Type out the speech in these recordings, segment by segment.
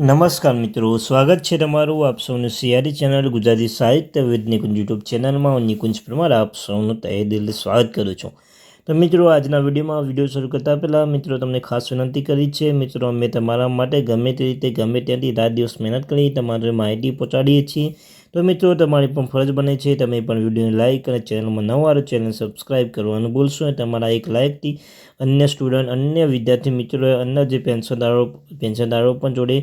નમસ્કાર મિત્રો, સ્વાગત છે તમારું આપ સૌનું સિયારી ચેનલ ગુજરાતી સાહિત્ય વિદ નિકુંજ યુટ્યુબ ચેનલમાં. હું નિકુંજ પરમાર આપ સૌનું તહે દિલથી સ્વાગત કરું છું. તો મિત્રો, આજના વિડીયો શરૂ કરતા પહેલાં મિત્રો તમને ખાસ વિનંતી કરી છે. મિત્રો, અમે તમારા માટે ગમે તે રીતે ગમે ત્યાંથી રાત દિવસ મહેનત કરી તમારે માહિતી પહોંચાડીએ છીએ. તો મિત્રો, તમારી પણ ફરજ બને છે તમે પણ વિડીયોને લાઇક અને ચેનલમાં નવા આવે ચેનલ સબસ્ક્રાઈબ કરવાનું ભૂલશો. અને તમારા એક લાઇકથી અન્ય સ્ટુડન્ટ, અન્ય વિદ્યાર્થી મિત્રો, અન્ય જે પેન્શનદારો પણ જોડે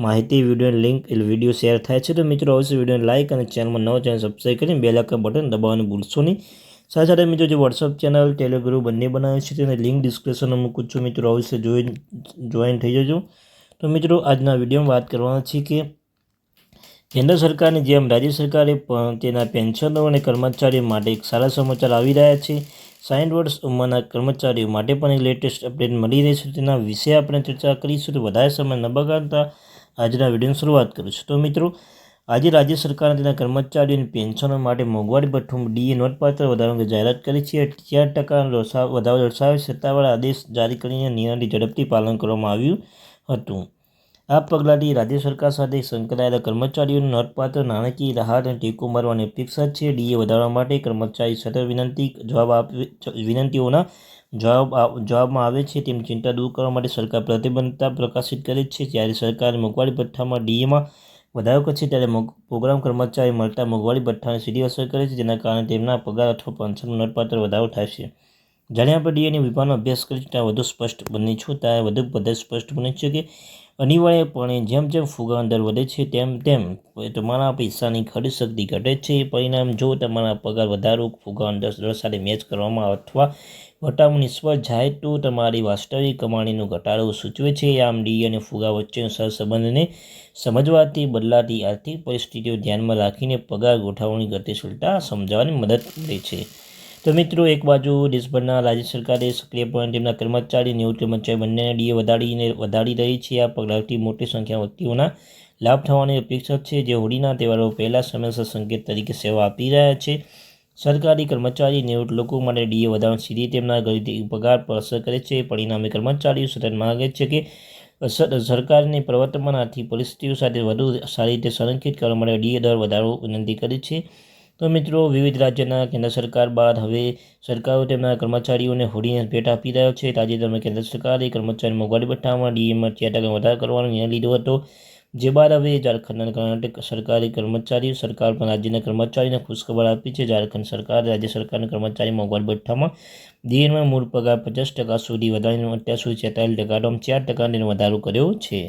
માહિતી, વિડીયો લિંક, વિડીયો શેર થાય છે. તો મિત્રો, અવશ્ય વિડીયોને લાઇક અને ચેનલમાં નવો ચેનલ સબસ્ક્રાઈબ કરીને બેલ આઇકન બટન દબાવવાનું ભૂલશો નહીં. સાથે સાથે મિત્રો, જે વોટ્સઅપ ચેનલ, ટેલિગ્રુપ બંને બનાવે છે તેની લિંક ડિસ્ક્રિપ્શનમાં મૂકું છું. મિત્રો, અવશ્ય જોઈન થઈ જજો. તો મિત્રો, આજના વિડીયોમાં વાત કરવાના છે કે કેન્દ્ર સરકારની જેમ રાજ્ય સરકારે પણ તેના પેન્શનો અને કર્મચારીઓ માટે એક સારા સમાચાર આવી રહ્યા છે. 60 વર્ષ ઉંમરના કર્મચારીઓ માટે પણ એક લેટેસ્ટ અપડેટ મળી રહી છે. તેના વિશે આપણે ચર્ચા કરીશું. તો વધારે સમય ન બગાડતા આજના વિડીયોની શરૂઆત કરું છું. તો મિત્રો, આજે રાજ્ય સરકારે તેના કર્મચારીઓની પેન્શનો માટે મોંઘવારી ભથ્થું ડીએ નોંધપાત્ર વધારાની જાહેરાત કરી છે. 4% વધારો દર્શાવે સત્તાવાળા આદેશ જારી કરીને નિર્ણયથી ઝડપથી પાલન કરવામાં આવ્યું હતું. આ પગલાંથી રાજ્ય સરકાર સાથે સંકળાયેલા કર્મચારીઓને નોંધપાત્ર નાણાકીય રાહત અને ટેકો મળવાની અપેક્ષા છે. ડીએ વધારવા માટે કર્મચારી સતત વિનંતીઓના જવાબમાં આવે છે. તેમની ચિંતા દૂર કરવા માટે સરકાર પ્રતિબદ્ધતા પ્રકાશિત કરે છે. જ્યારે સરકારે મોંઘવારી ભથ્થામાં ડીએમાં વધારો કરશે ત્યારે પ્રોગ્રામ કર્મચારી મળતા મોંઘવારી ભથ્થાને સીધી અસર કરે છે, જેના કારણે તેમના પગાર અથવા પેન્શનમાં નોંધપાત્ર વધારો થાય છે. જ્યારે આપણે ડીએની વિભાગનો અભ્યાસ કરીશું ત્યાં વધુ સ્પષ્ટ બની છું ત્યાં વધુ સ્પષ્ટ બને છે કે અનિવાર્યપણે જેમ જેમ ફુગાવાનો દર વધે છે તેમ તેમ તમારા પૈસાની ખરીદ શક્તિ ઘટે છે. પરિણામ, જો તમારા પગાર વધારો ફુગાવાનો દર સાથે મેચ કરવામાં અથવા ઘટાડો નિષ્ફળ જાય તો તમારી વાસ્તવિક કમાણીનો ઘટાડો સૂચવે છે. આમ, ડીએ અને ફુગા વચ્ચેના સહસંબંધને સમજવાથી બદલાતી આર્થિક પરિસ્થિતિઓ ધ્યાનમાં રાખીને પગાર ગોઠવણી ગતિશીલતા સમજાવવાની મદદ મળે છે. તો મિત્રો, એક બાજુ દેશભરના રાજ્ય સરકારે સક્રિયપણે તેમના કર્મચારી, નિવૃત્ત કર્મચારી બંનેને ડીએ વધારી રહી છે. આ પગલાંથી મોટી સંખ્યામાં વ્યક્તિઓના લાભ થવાની અપેક્ષા છે જે હોળીના તહેવારો પહેલાં સમયસર સંકેત તરીકે સેવા આપી રહ્યા છે. સરકારી કર્મચારી, નિવૃત્ત લોકો માટે ડીએ વધારો સીધી તેમના પગાર પર અસર કરે છે. પરિણામે, કર્મચારીઓ સતત માંગે છે કે સરકારની પ્રવર્તમાન આર્થિક પરિસ્થિતિઓ સાથે વધુ સારી રીતે સંરેખિત કરવા માટે ડીએ દર વધારો વિનંતી કરી છે. તો મિત્રો, વિવિધ રાજ્યના કેન્દ્ર સરકાર બાદ હવે સરકારો તેમના કર્મચારીઓને હોળીને ભેટ આપી રહ્યો છે. તાજેતરમાં કેન્દ્ર સરકારે કર્મચારી મોંઘવારી ભથ્થામાં ડીએમાં 4% વધારો કરવાનો નિર્ણય લીધો હતો. જે બાદ હવે ઝારખંડ અને કર્ણાટક સરકારી સરકાર પણ રાજ્યના કર્મચારીઓને ખુશખબર આપી છે. ઝારખંડ સરકારે રાજ્ય સરકારના કર્મચારી મોંઘવારી ભથ્થામાં ડીએમાં મૂળ પગાર 50% સુધી વધારીને અત્યાર સુધી 46%, આમ 4% વધારો કર્યો છે.